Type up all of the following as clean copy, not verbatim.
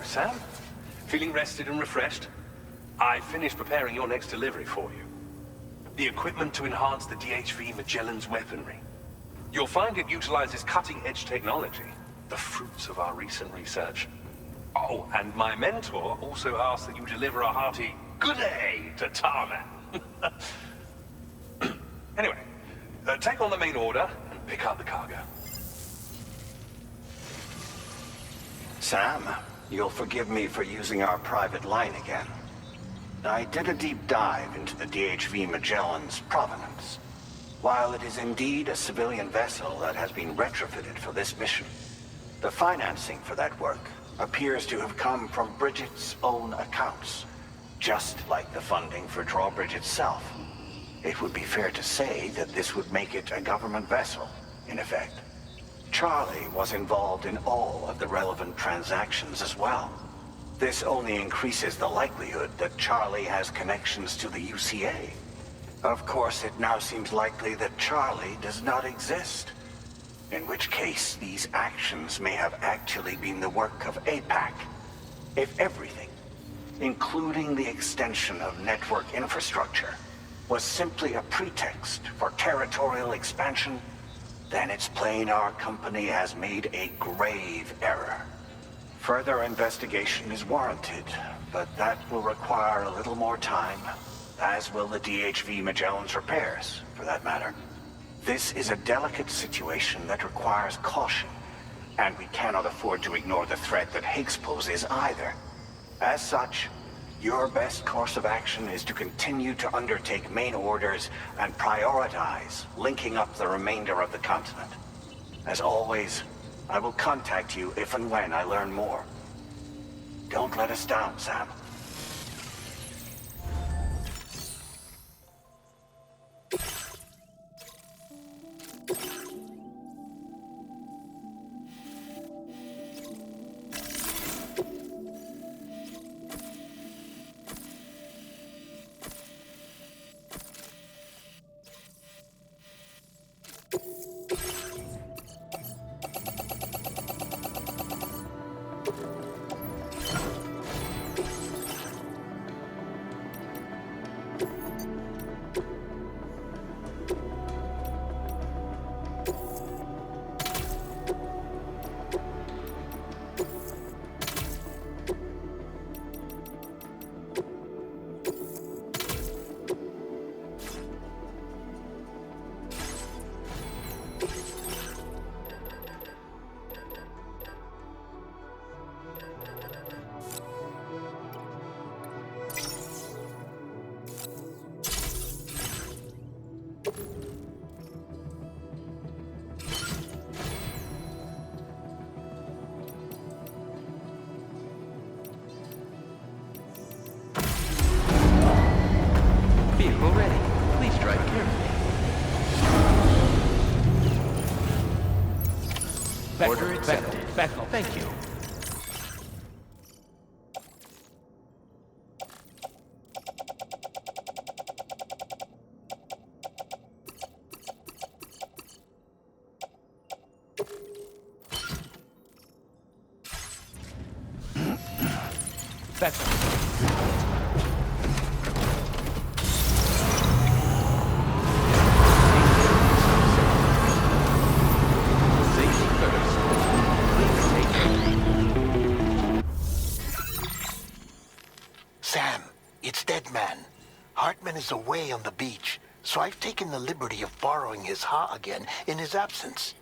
Sam? Feeling rested and refreshed? I finished preparing your next delivery for you. The equipment to enhance the DHV Magellan's weaponry. You'll find it utilizes cutting-edge technology, the fruits of our recent research. Oh, and my mentor also asked that you deliver a hearty good day to Tarman. Anyway, take on the main order and pick up the cargo. Sam, you'll forgive me for using our private line again. I did a deep dive into the DHV Magellan's provenance. While it is indeed a civilian vessel that has been retrofitted for this mission, the financing for that work appears to have come from Bridget's own accounts, just like the funding for Drawbridge itself. It would be fair to say that this would make it a government vessel, in effect. Charlie was involved in all of the relevant transactions as well. This only increases the likelihood that Charlie has connections to the UCA. Of course, it now seems likely that Charlie does not exist. In which case, these actions may have actually been the work of APAC. If everything, including the extension of network infrastructure, was simply a pretext for territorial expansion, then it's plain our company has made a grave error. Further investigation is warranted, but that will require a little more time, as will the DHV Magellan's repairs, for that matter. This is a delicate situation that requires caution, and we cannot afford to ignore the threat that Higgs poses either. As such, your best course of action is to continue to undertake main orders and prioritize linking up the remainder of the continent. As always, I will contact you if and when I learn more. Don't let us down, Sam. Vehicle ready. Please drive carefully. Order accepted. Back off. Thank you. Back off. Sam, it's Deadman. Hartman is away on the beach, so I've taken the liberty of borrowing his Ha again in his absence.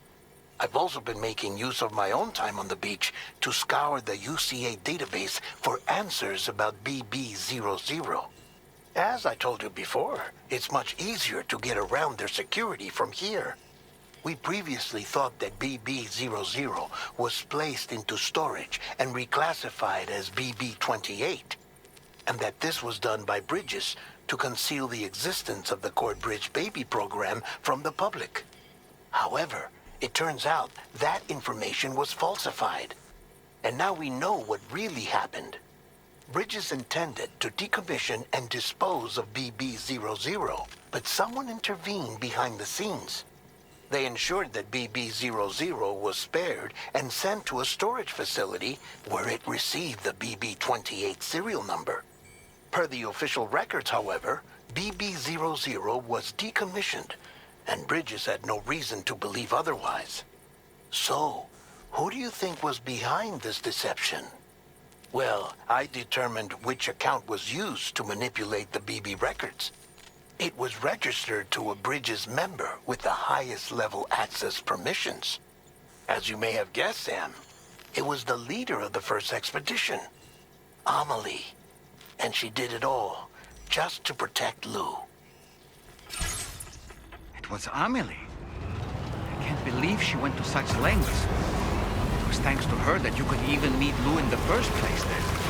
I've also been making use of my own time on the beach to scour the UCA database for answers about BB00. As I told you before, it's much easier to get around their security from here. We previously thought that BB00 was placed into storage and reclassified as BB28, and that this was done by Bridges to conceal the existence of the Cord Bridge Baby program from the public. However, it turns out that information was falsified, and now we know what really happened. Bridges intended to decommission and dispose of BB00, but someone intervened behind the scenes. They ensured that BB-00 was spared and sent to a storage facility where it received the BB-28 serial number. Per the official records, however, BB-00 was decommissioned, and Bridges had no reason to believe otherwise. So, who do you think was behind this deception? Well, I determined which account was used to manipulate the BB records. It was registered to a Bridges member with the highest level access permissions. As you may have guessed, Sam, it was the leader of the first expedition, Amelie. And she did it all just to protect Lou. It was Amelie. I can't believe she went to such lengths. It was thanks to her that you could even meet Lou in the first place then.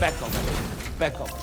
Back off. Back off.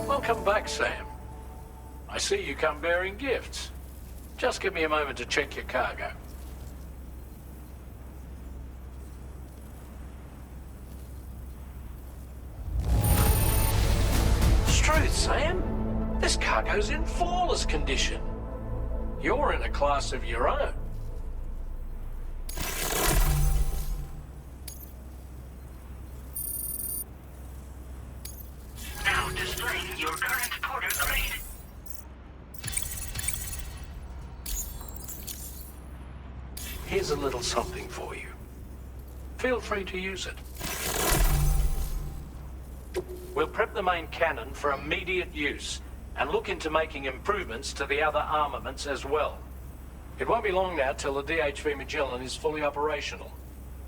Welcome back, Sam. I see you come bearing gifts. Just give me a moment to check your cargo. Truth, Sam. This cargo's in flawless condition. You're in a class of your own. Now displaying your current porter grade. Here's a little something for you. Feel free to use it. We'll prep the main cannon for immediate use, and look into making improvements to the other armaments as well. It won't be long now till the DHV Magellan is fully operational.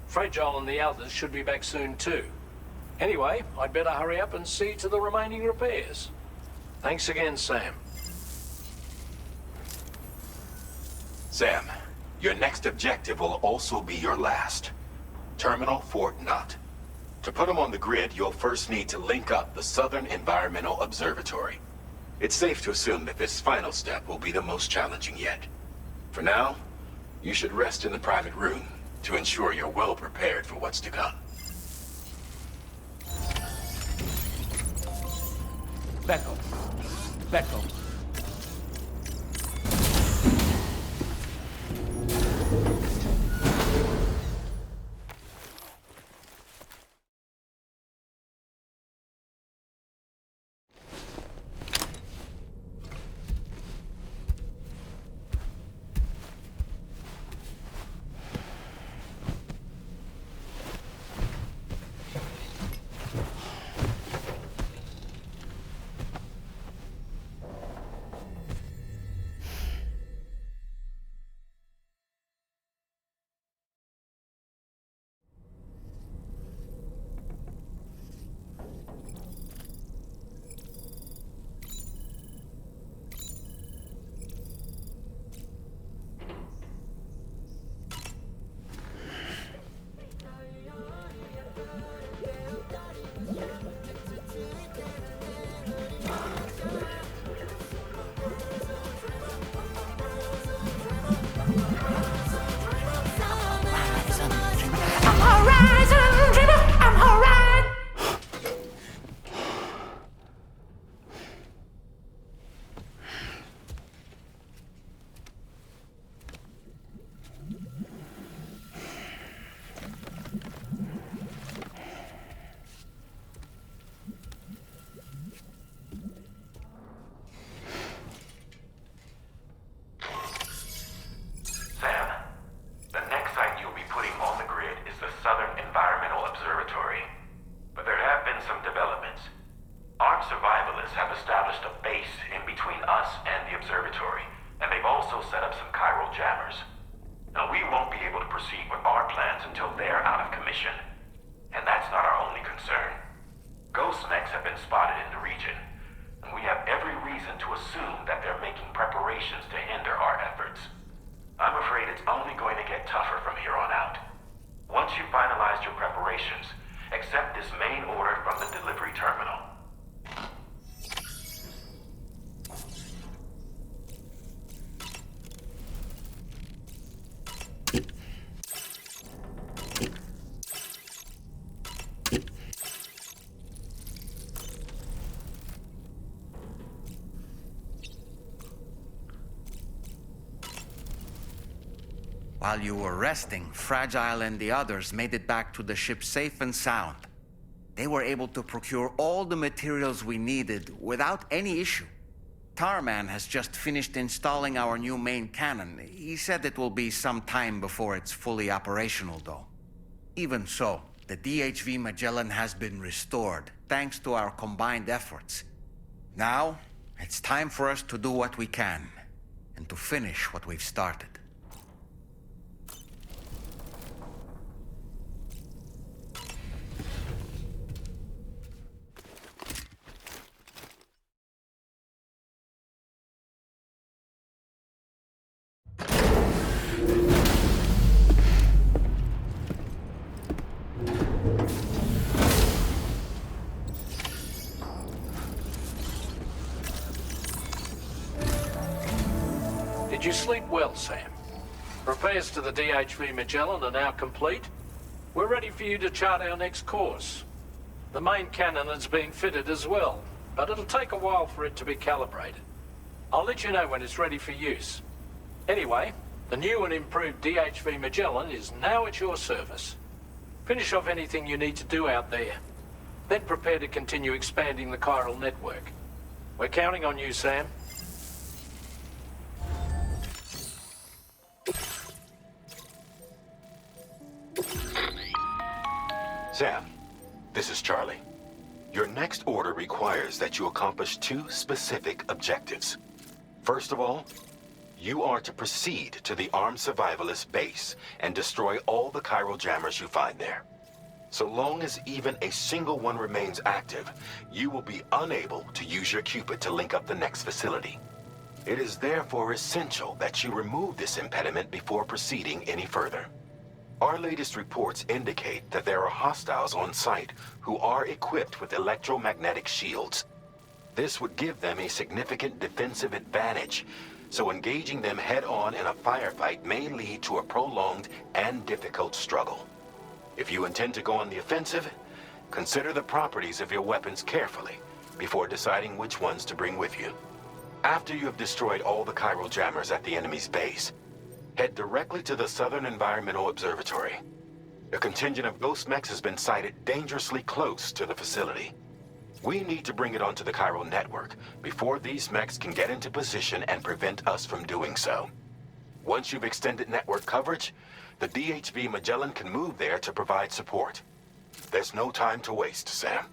Fragile and the others should be back soon too. Anyway, I'd better hurry up and see to the remaining repairs. Thanks again, Sam. Sam, your next objective will also be your last. Terminal Fort Knott. To put them on the grid, you'll first need to link up the Southern Environmental Observatory. It's safe to assume that this final step will be the most challenging yet. For now, you should rest in the private room to ensure you're well prepared for what's to come. Back up. Back up. While you were resting, Fragile and the others made it back to the ship safe and sound. They were able to procure all the materials we needed without any issue. Tarman has just finished installing our new main cannon. He said it will be some time before it's fully operational, though. Even so, the DHV Magellan has been restored, thanks to our combined efforts. Now, it's time for us to do what we can, and to finish what we've started. Did you sleep well, Sam? Repairs to the DHV Magellan are now complete. We're ready for you to chart our next course. The main cannon is being fitted as well, but it'll take a while for it to be calibrated. I'll let you know when it's ready for use. Anyway, the new and improved DHV Magellan is now at your service. Finish off anything you need to do out there. Then prepare to continue expanding the chiral network. We're counting on you, Sam. Sam, this is Charlie. Your next order requires that you accomplish two specific objectives. First of all, you are to proceed to the armed survivalist base and destroy all the chiral jammers you find there. So long as even a single one remains active, you will be unable to use your Cupid to link up the next facility. It is therefore essential that you remove this impediment before proceeding any further. Our latest reports indicate that there are hostiles on site who are equipped with electromagnetic shields. This would give them a significant defensive advantage, so engaging them head-on in a firefight may lead to a prolonged and difficult struggle. If you intend to go on the offensive, consider the properties of your weapons carefully before deciding which ones to bring with you. After you have destroyed all the chiral jammers at the enemy's base, head directly to the Southern Environmental Observatory. A contingent of ghost mechs has been sighted dangerously close to the facility. We need to bring it onto the chiral network before these mechs can get into position and prevent us from doing so. Once you've extended network coverage, the DHV Magellan can move there to provide support. There's no time to waste, Sam.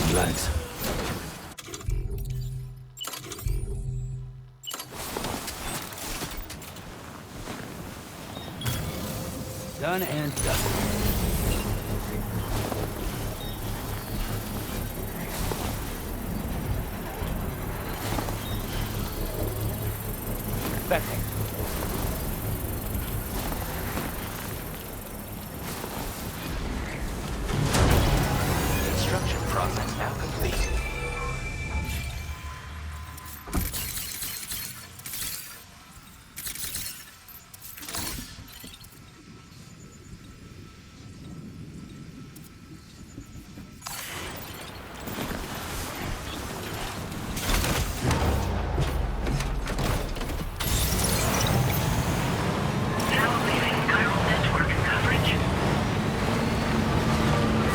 Relax. Done and done. Back. Construction process now complete. Now leaving chiral network coverage.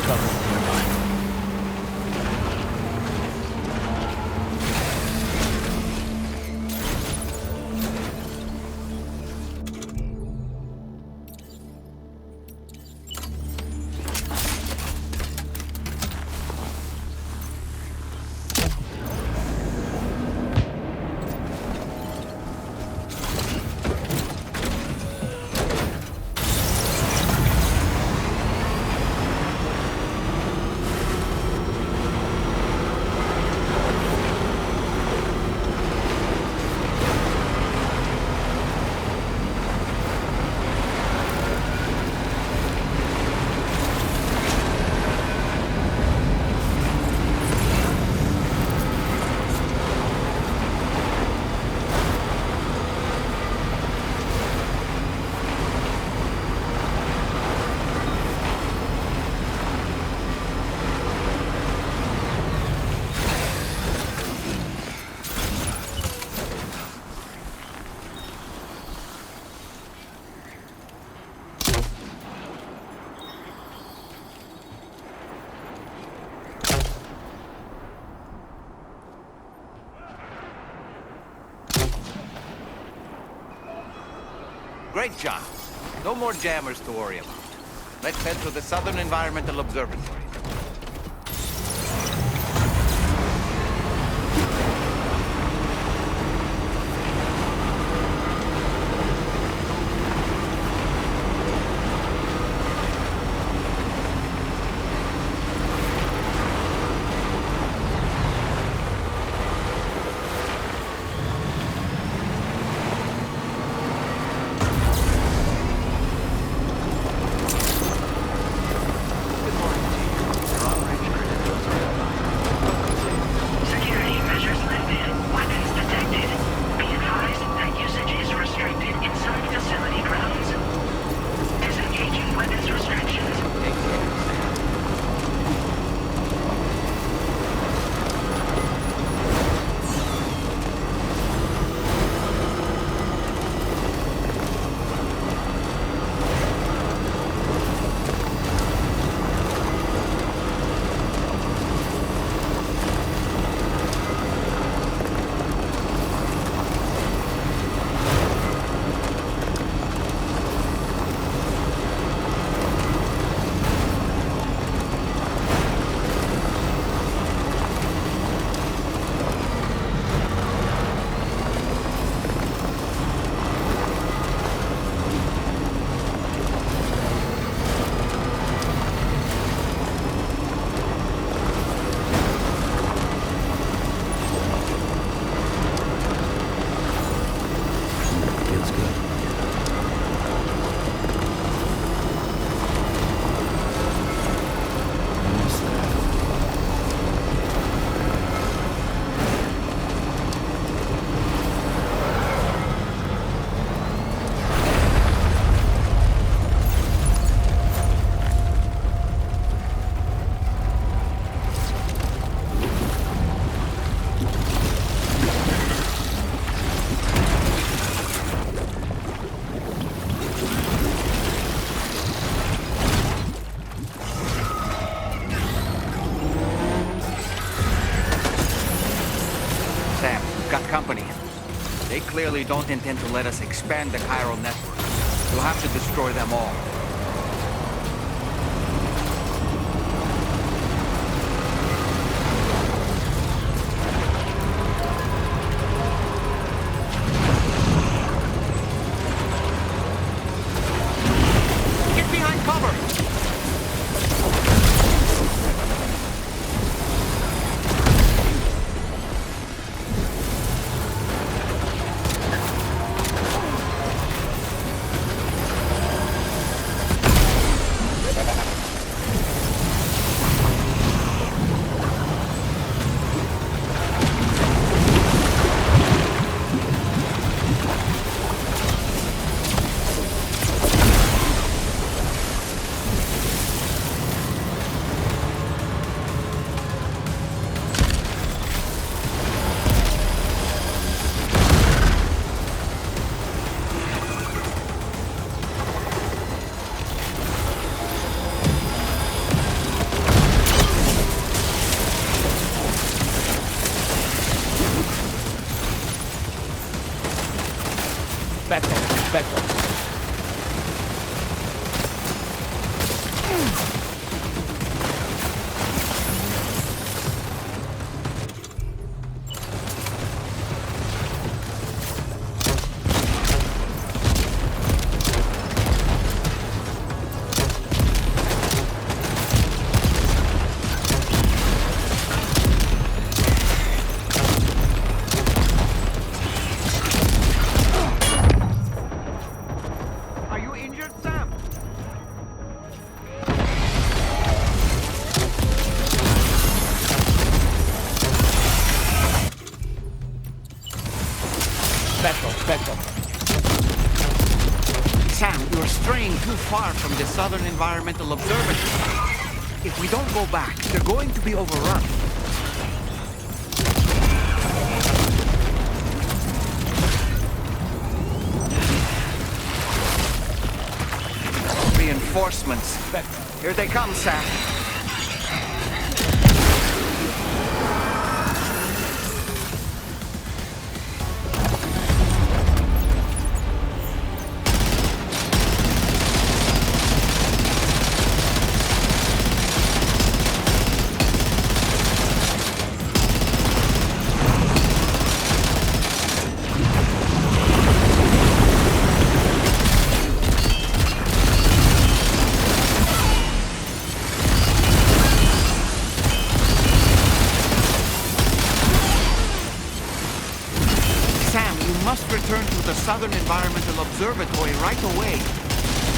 Cover nearby. Great job. No more jammers to worry about. Let's head to the Southern Environmental Observatory. Security measures lifted. Weapons detected. Be advised that usage is restricted inside facility grounds. Disengaging weapons restrictions. Feels good. Almost there. Sam, we've got company. They clearly don't intend to let us expand the chiral network. We'll have to destroy them all. Spectre. Are you injured, Sam? Spectre. Sam, you're straying too far from the Southern Environmental Observatory. If we don't go back, they're going to be overrun. Reinforcements. Here they come, Sam. Must return to the Southern Environmental Observatory right away.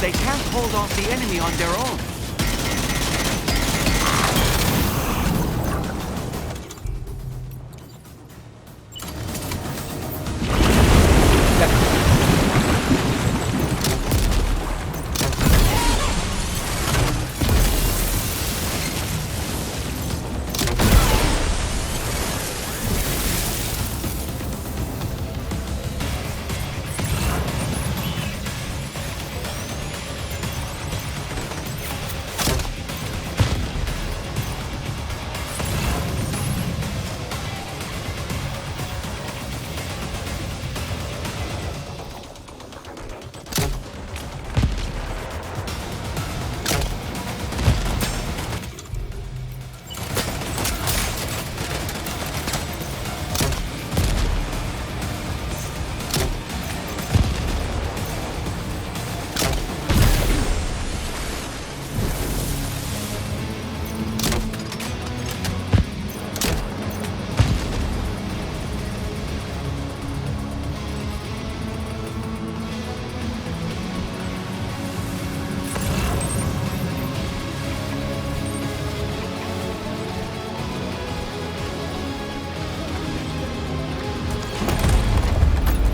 They can't hold off the enemy on their own.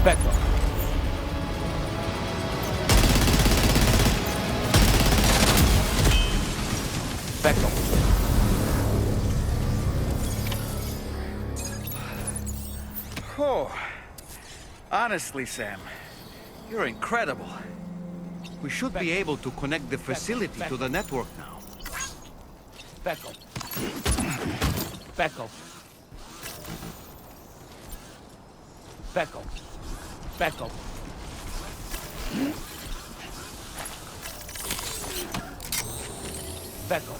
Spectre. Spectre. Oh, honestly, Sam, you're incredible. We should be able to connect the facility to the network now. Spectre. Spectre. Spectre. Spectre. Spectre.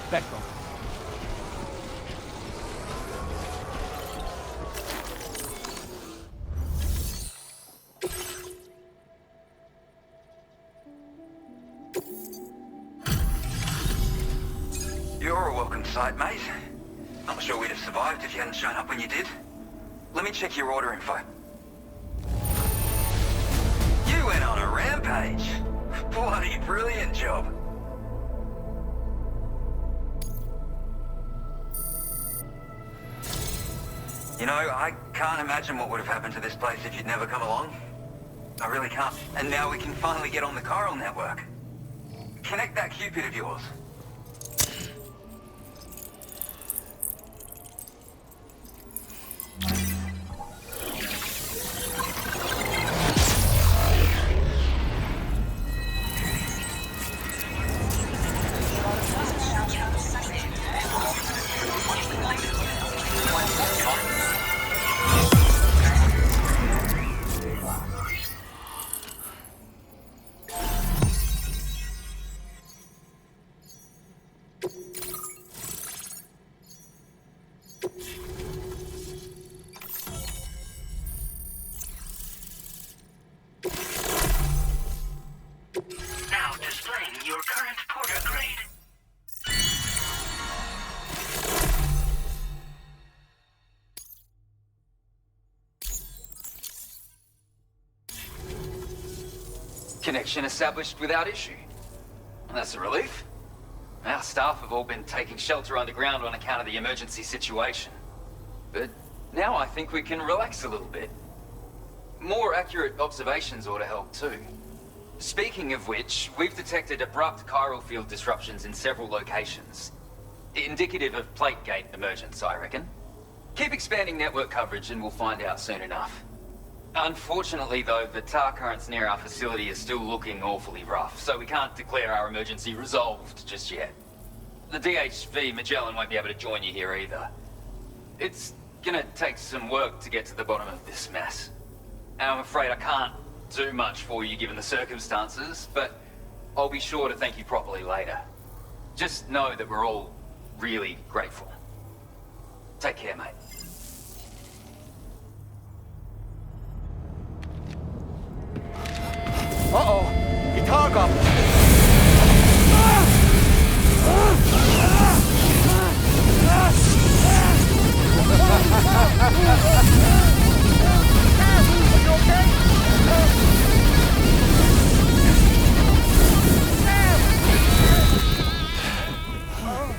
Spectre. You're a welcome sight, mate. Not sure we'd have survived if you hadn't shown up when you did. Let me check your order info. You went on a rampage. Bloody brilliant job. You know, I can't imagine what would have happened to this place if you'd never come along. I really can't. And now we can finally get on the Chiral network. Connect that Cupid of yours. Connection established without issue. That's a relief. Our staff have all been taking shelter underground on account of the emergency situation. But now I think we can relax a little bit. More accurate observations ought to help too. Speaking of which, we've detected abrupt chiral field disruptions in several locations. Indicative of plate gate emergence, I reckon. Keep expanding network coverage and we'll find out soon enough. Unfortunately though, the tar currents near our facility are still looking awfully rough, so we can't declare our emergency resolved just yet. The DHV Magellan won't be able to join you here either. It's gonna take some work to get to the bottom of this mess. And I'm afraid I can't do much for you given the circumstances, but I'll be sure to thank you properly later. Just know that we're all really grateful. Take care, mate. Uh-oh! Guitar goblin!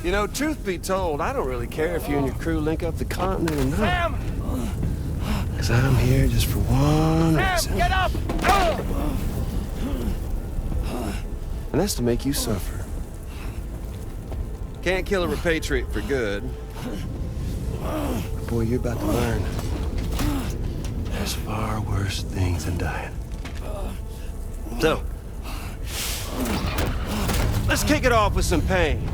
You know, truth be told, I don't really care if you and your crew link up the continent or not. Sam! Because I'm here just for one Sam, reason. get up! And that's to make you suffer. Can't kill a repatriate for good. But boy, you're about to learn. There's far worse things than dying. So, let's kick it off with some pain.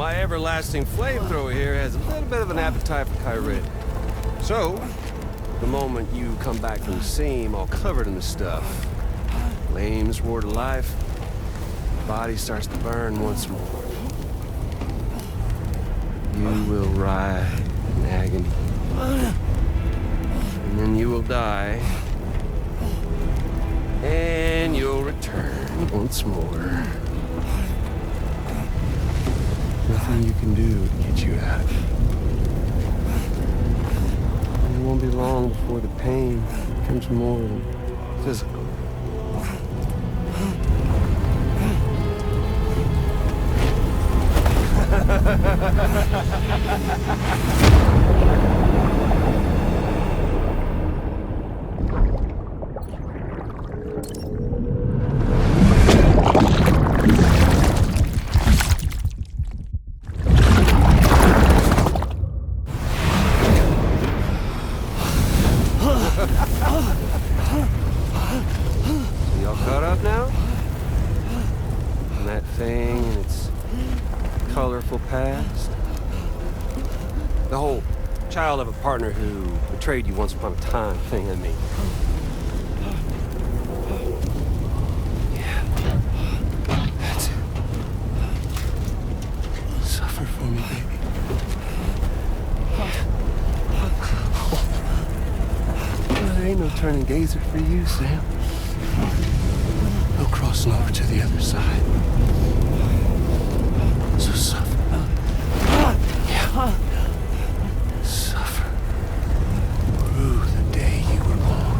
Everlasting flamethrower here has a little bit of an appetite for Kyrit. So, the moment you come back from the seam all covered in the stuff, flames roar to life, the body starts to burn once more. You will writhe in agony. And then you will die. And you'll return once more. Nothing you can do to get you out of it. And it won't be long before the pain becomes more than physical. Y'all caught up now? And that thing and its colorful past? The whole child of a partner who betrayed you once upon a time thing, I mean. Yeah. That's it. Suffer for me, baby. There ain't no turning gazer for you, Sam. No crossing over to the other side. So suffer. Yeah. Suffer. Through the day you were born.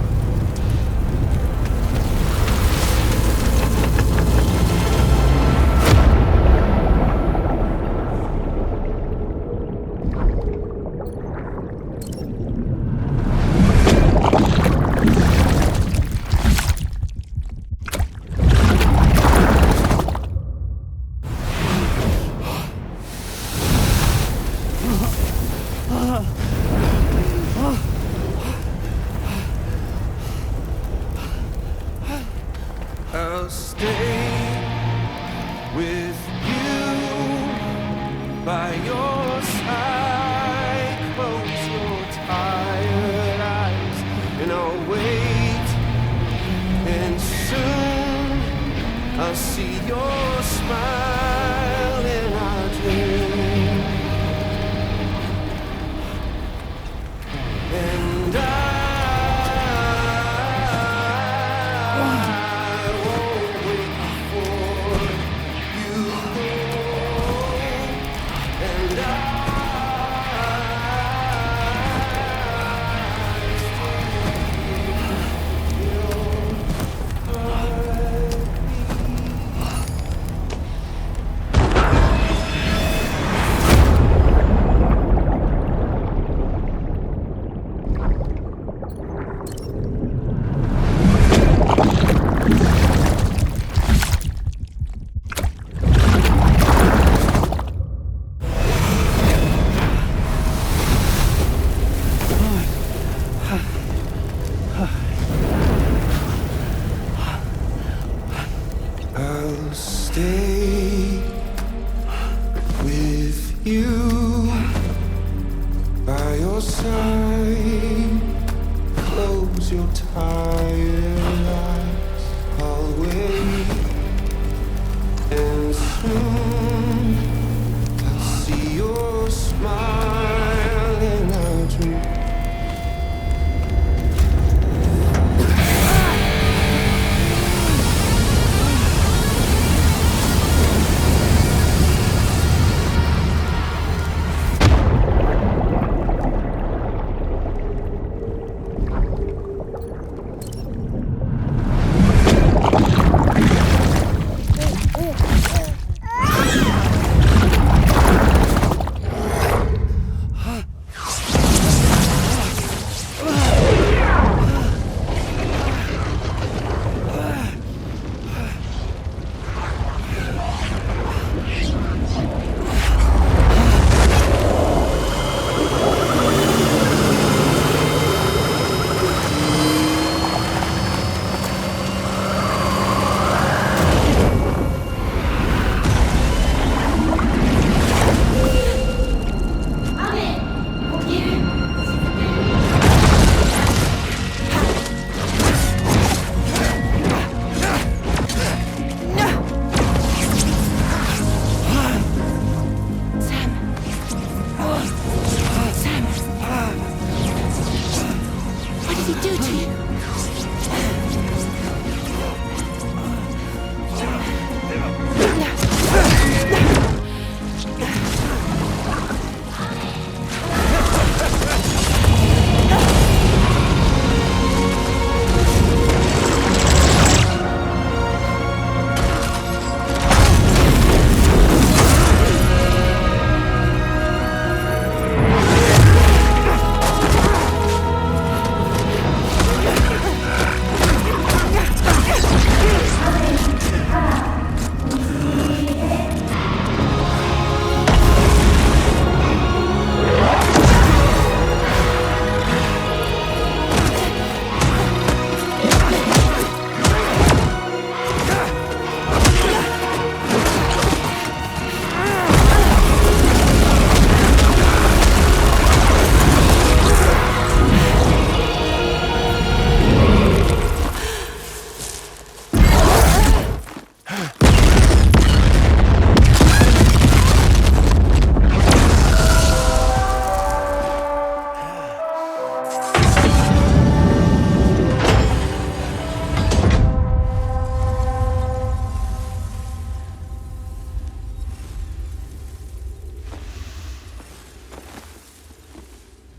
stay with you by your side. Close your tired eyes and I'll wait. And soon I'll see your smile in our dream. And I won't wait for you. And I'll stay with you by your side. Close your tired eyes. I'll wait, and soon I'll see your smile in our dream.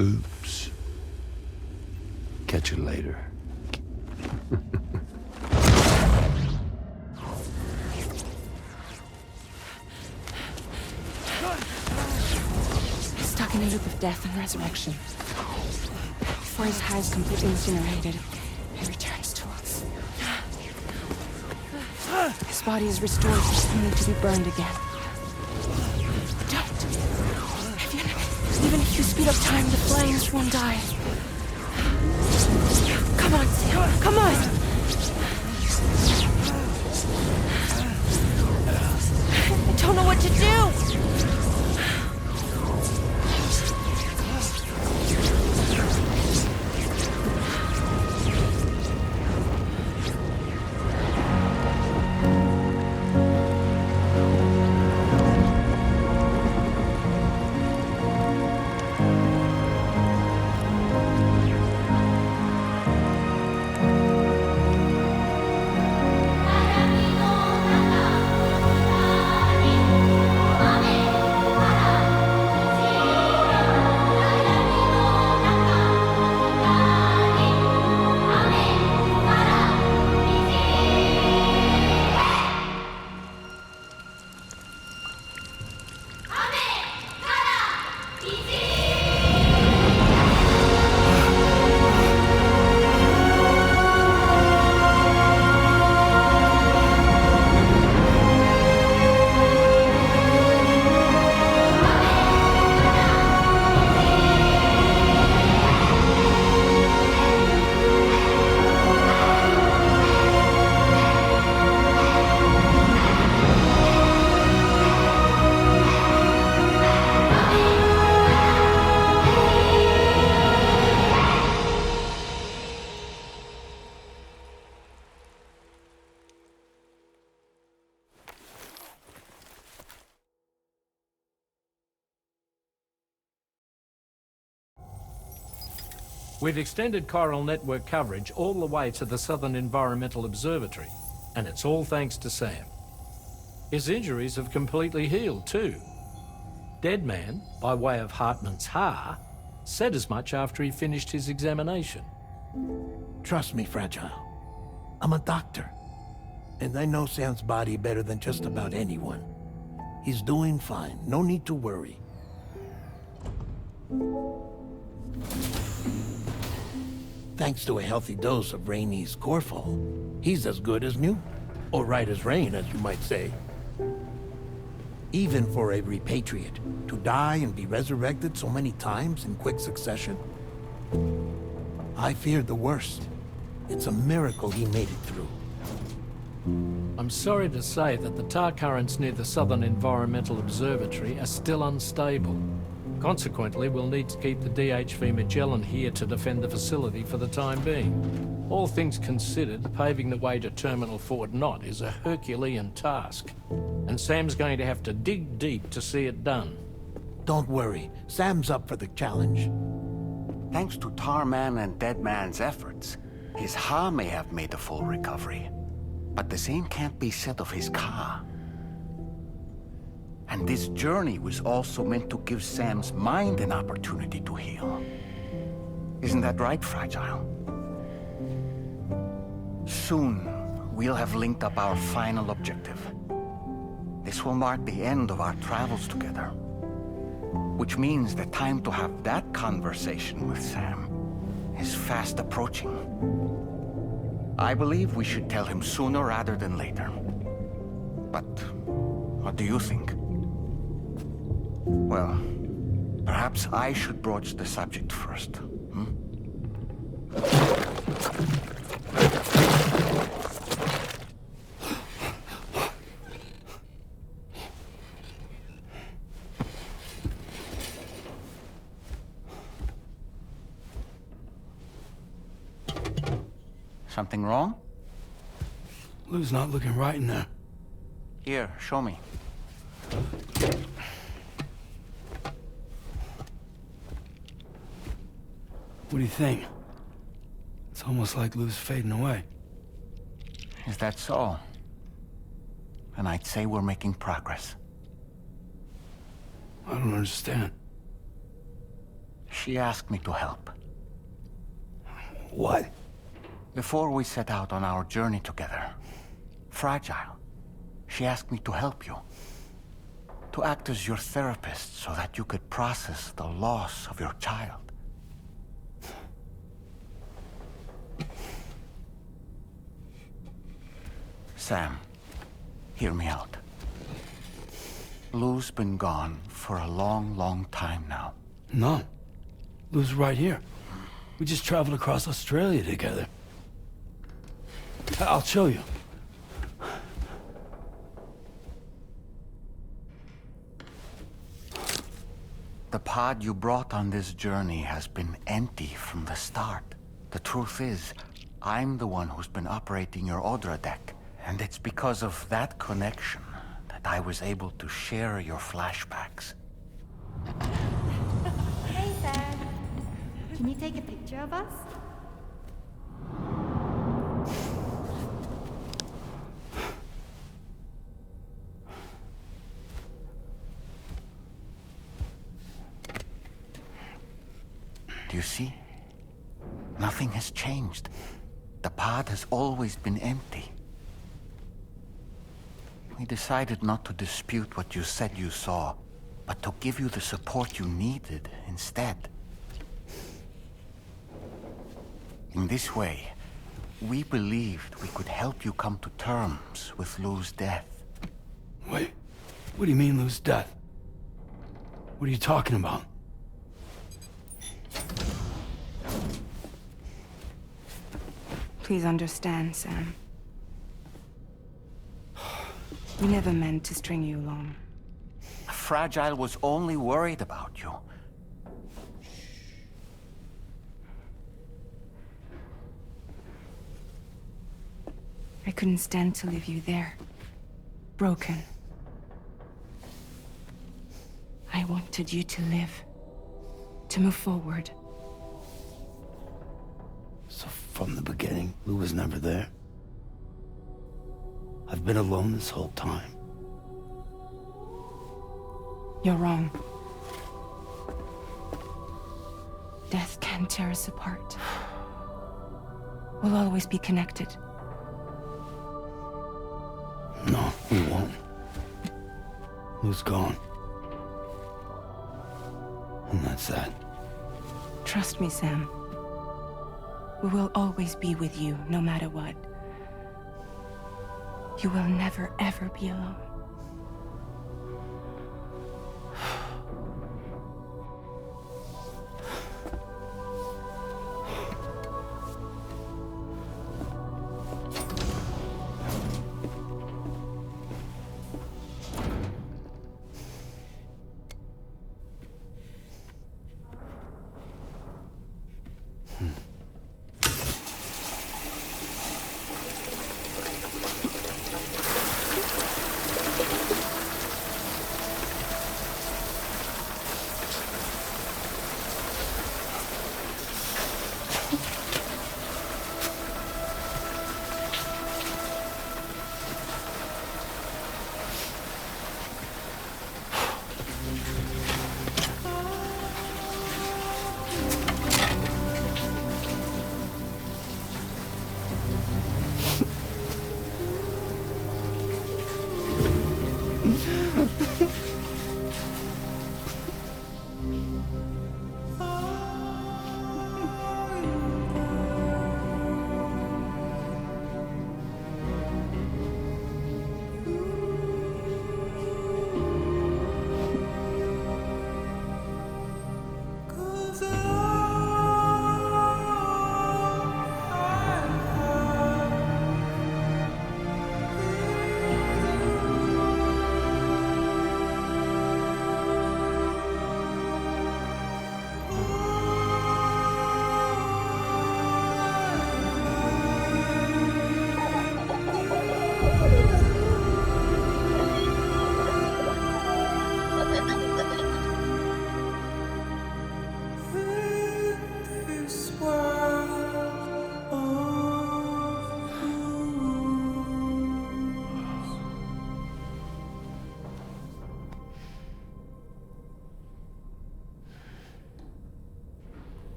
Oops. Catch you later. Stuck in a loop of death and resurrection. Before his hair is completely incinerated, he returns to us. His body is restored, only to be burned again. Don't. Even if you speed up time, the flames won't die. Come on, Sam. Come on. We've extended chiral network coverage all the way to the Southern Environmental Observatory, and it's all thanks to Sam. His injuries have completely healed too. Deadman, by way of Hartman's Ha, said as much after he finished his examination. Trust me, Fragile. I'm a doctor. And I know Sam's body better than just about anyone. He's doing fine. No need to worry. Thanks to a healthy dose of Rainey's Corfol, he's as good as new. Or right as rain, as you might say. Even for a repatriate, to die and be resurrected so many times in quick succession. I feared the worst. It's a miracle he made it through. I'm sorry to say that the tar currents near the Southern Environmental Observatory are still unstable. Consequently, we'll need to keep the DHV Magellan here to defend the facility for the time being. All things considered, paving the way to Terminal Fort Knott is a Herculean task, and Sam's going to have to dig deep to see it done. Don't worry, Sam's up for the challenge. Thanks to Tarman and Deadman's efforts, his Ha may have made a full recovery. But the same can't be said of his Ka. And this journey was also meant to give Sam's mind an opportunity to heal. Isn't that right, Fragile? Soon, we'll have linked up our final objective. This will mark the end of our travels together. Which means the time to have that conversation with Sam is fast approaching. I believe we should tell him sooner rather than later. But what do you think? Well, perhaps I should broach the subject first. Something wrong? Lou's not looking right in there. Here, show me. What do you think? It's almost like Lou's fading away. Is that so? And I'd say we're making progress. I don't understand. She asked me to help. What? Before we set out on our journey together, Fragile, she asked me to help you. To act as your therapist so that you could process the loss of your child. Sam, hear me out. Lou's been gone for a long, long time now. No. Lou's right here. We just traveled across Australia together. I'll show you. The pod you brought on this journey has been empty from the start. The truth is, I'm the one who's been operating your Odra deck. And it's because of that connection that I was able to share your flashbacks. Hey, Sam. Can you take a picture of us? Do you see? Nothing has changed. The pod has always been empty. We decided not to dispute what you said you saw, but to give you the support you needed instead. In this way, we believed we could help you come to terms with Lou's death. Wait, what do you mean Lou's death? What are you talking about? Please understand, Sam. We never meant to string you along. Fragile was only worried about you. I couldn't stand to leave you there, broken. I wanted you to live, to move forward. From the beginning, Lou was never there. I've been alone this whole time. You're wrong. Death can tear us apart. We'll always be connected. No, we won't. Lou's gone. And that's that. Trust me, Sam. We will always be with you, no matter what. You will never, ever be alone.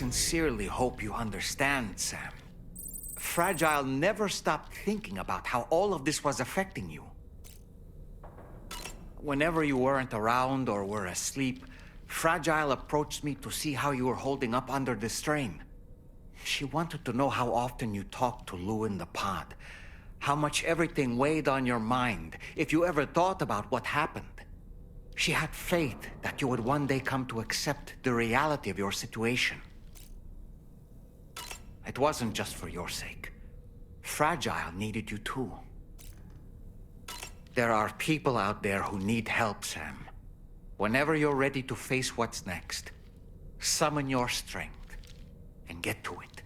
sincerely hope you understand, Sam. Fragile never stopped thinking about how all of this was affecting you. Whenever you weren't around or were asleep, Fragile approached me to see how you were holding up under the strain. She wanted to know how often you talked to Lou in the pod, how much everything weighed on your mind, if you ever thought about what happened. She had faith that you would one day come to accept the reality of your situation. It wasn't just for your sake. Fragile needed you too. There are people out there who need help, Sam. Whenever you're ready to face what's next, summon your strength and get to it.